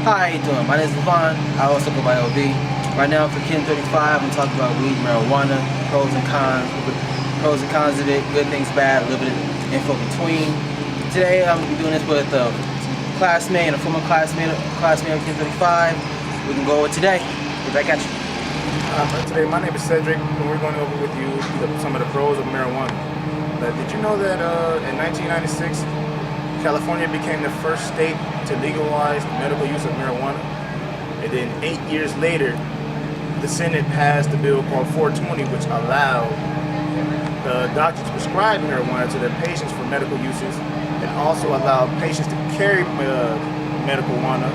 Hi, how you doing? My name is LeVonne. I also go by LV. Right now for KIN 35, I'm talking about weed, marijuana, pros and cons of it, good things, bad, a little bit of info between. Today I'm going to be doing this with a classmate and a former classmate of KIN 35. We can go over today. Get back at you. Today, my name is Cedric, and we're going over with you some of the pros of marijuana. Did you know that in 1996, California became the first state to legalize the medical use of marijuana? And then 8 years later, the Senate passed a bill called 420, which allowed the doctors to prescribe marijuana to their patients for medical uses, and also allowed patients to carry medical marijuana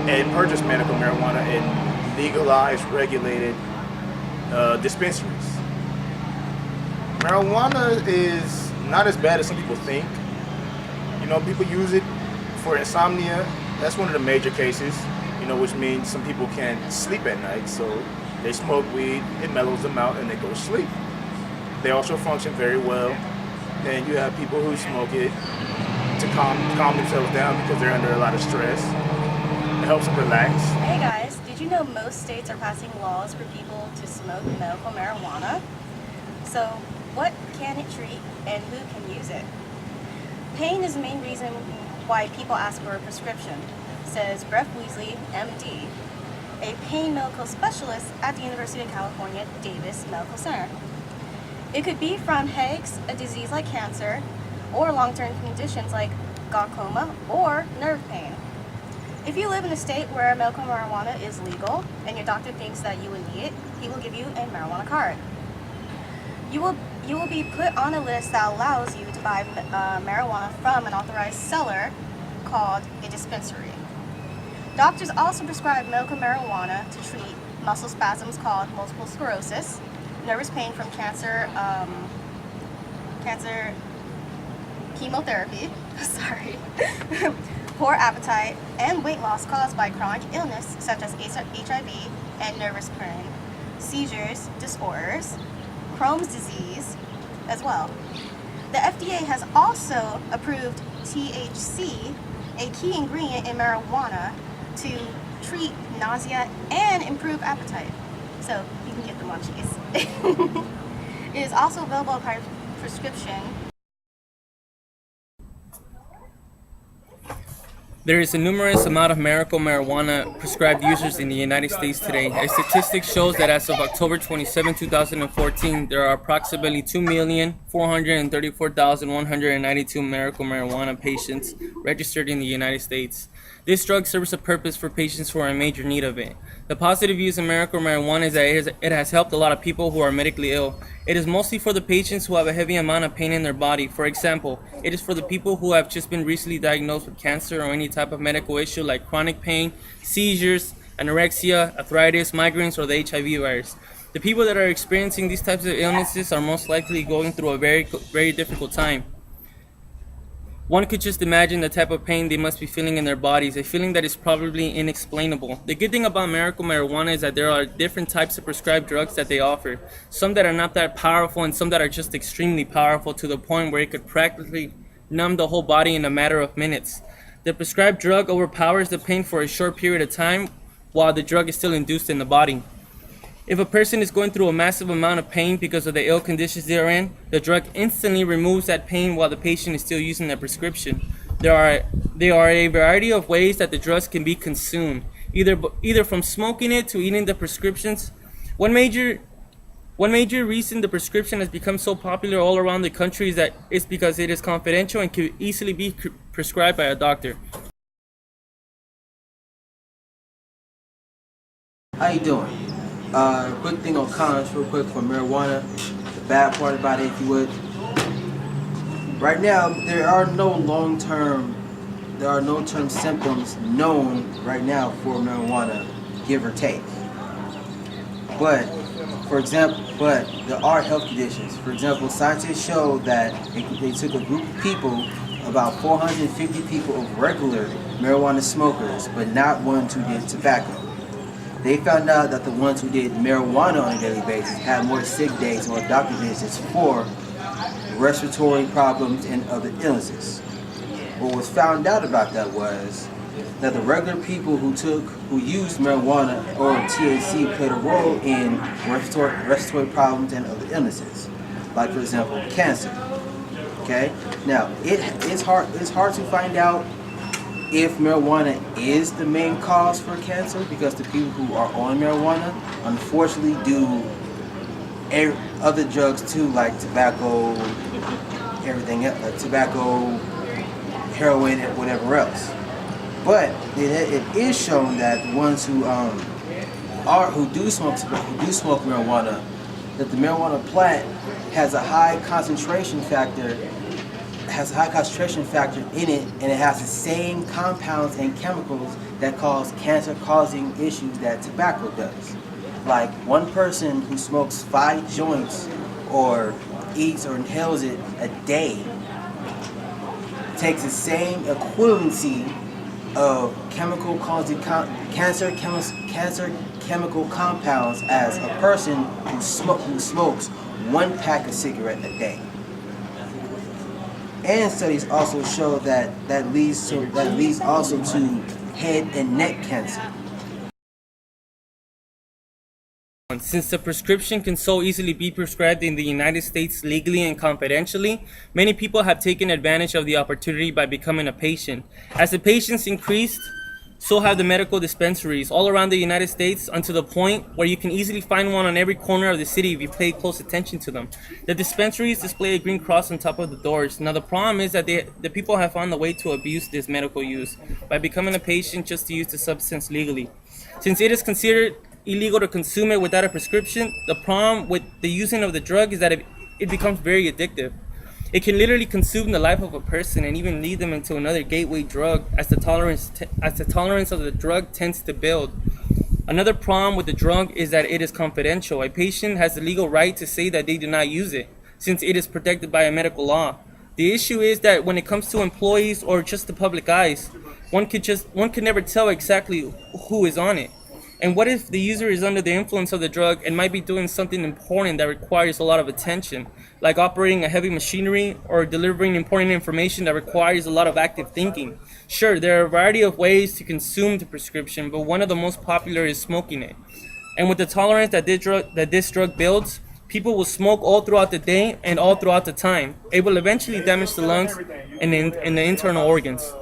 and purchase medical marijuana in legalized, regulated dispensaries. Marijuana is not as bad as some people think. You know, people use it for insomnia. That's one of the major cases, which means some people can't sleep at night, so they smoke weed, it mellows them out, and they go to sleep. They also function very well, and you have people who smoke it to calm themselves down because they're under a lot of stress. It helps them relax. Hey guys, did you know most states are passing laws for people to smoke medical marijuana? So, what can it treat and who can use it? Pain is the main reason why people ask for a prescription, says Brett Weasley, MD, a pain medical specialist at the University of California, Davis Medical Center. It could be from headaches, a disease like cancer, or long-term conditions like glaucoma or nerve pain. If you live in a state where medical marijuana is legal and your doctor thinks that you would need it, he will give you a marijuana card. You will be put on a list that allows you to buy marijuana from an authorized seller called a dispensary. Doctors also prescribe medical marijuana to treat muscle spasms called multiple sclerosis, nervous pain from cancer chemotherapy, poor appetite, and weight loss caused by chronic illness such as HIV and nervous pain, seizures, disorders, Crohn's disease as well. The FDA has also approved THC, a key ingredient in marijuana, to treat nausea and improve appetite. So you can get the munchies. It is also available by prescription. There is a numerous amount of medical marijuana prescribed users in the United States today. A statistic shows that as of October 27, 2014, there are approximately 2,434,192 medical marijuana patients registered in the United States. This drug serves a purpose for patients who are in major need of it. The positive use of medical marijuana is that it has helped a lot of people who are medically ill. It is mostly for the patients who have a heavy amount of pain in their body. For example, it is for the people who have just been recently diagnosed with cancer or any type of medical issue like chronic pain, seizures, anorexia, arthritis, migraines, or the HIV virus. The people that are experiencing these types of illnesses are most likely going through a very difficult time. One could just imagine the type of pain they must be feeling in their bodies, a feeling that is probably inexplainable. The good thing about medical marijuana is that there are different types of prescribed drugs that they offer. Some that are not that powerful and some that are just extremely powerful to the point where it could practically numb the whole body in a matter of minutes. The prescribed drug overpowers the pain for a short period of time while the drug is still induced in the body. If a person is going through a massive amount of pain because of the ill conditions they are in, the drug instantly removes that pain while the patient is still using their prescription. There are a variety of ways that the drugs can be consumed, either from smoking it to eating the prescriptions. One major reason the prescription has become so popular all around the country is that it's because it is confidential and can easily be prescribed by a doctor. How you doing? Quick thing on cons real quick for marijuana. The bad part about it, if you would. Right now, there are no long-term symptoms known right now for marijuana, give or take. But there are health conditions. For example, scientists showed that they took a group of people, about 450 people of regular marijuana smokers, but not ones who did tobacco. They found out that the ones who did marijuana on a daily basis had more sick days or doctor visits for respiratory problems and other illnesses. what was found out about that was that the regular people who used marijuana or THC played a role in respiratory problems and other illnesses, like for example cancer. Okay, now it's hard to find out if marijuana is the main cause for cancer, because the people who are on marijuana unfortunately do other drugs too, like tobacco, everything else, like tobacco, heroin, and whatever else. But it is shown that the ones who do smoke marijuana, that the marijuana plant has a high concentration factor in it, and it has the same compounds and chemicals that cause cancer-causing issues that tobacco does. Like one person who smokes 5 joints or eats or inhales it a day takes the same equivalency of cancer chemical compounds as a person who smokes 1 pack of cigarette a day. And studies also show that leads also to head and neck cancer. Since the prescription can so easily be prescribed in the United States legally and confidentially, many people have taken advantage of the opportunity by becoming a patient. As the patients increased, so have the medical dispensaries all around the United States, unto the point where you can easily find one on every corner of the city if you pay close attention to them. The dispensaries display a green cross on top of the doors. Now the problem is that the people have found a way to abuse this medical use by becoming a patient just to use the substance legally. Since it is considered illegal to consume it without a prescription, the problem with the using of the drug is that it becomes very addictive. It can literally consume the life of a person and even lead them into another gateway drug as the tolerance of the drug tends to build. Another problem with the drug is that it is confidential. A patient has the legal right to say that they do not use it, since it is protected by a medical law. The issue is that when it comes to employees or just the public eyes, one can never tell exactly who is on it. And what if the user is under the influence of the drug and might be doing something important that requires a lot of attention, like operating a heavy machinery or delivering important information that requires a lot of active thinking? Sure, there are a variety of ways to consume the prescription, but one of the most popular is smoking it. And with the tolerance that this drug builds, people will smoke all throughout the day and all throughout the time. It will eventually damage the lungs and the internal organs.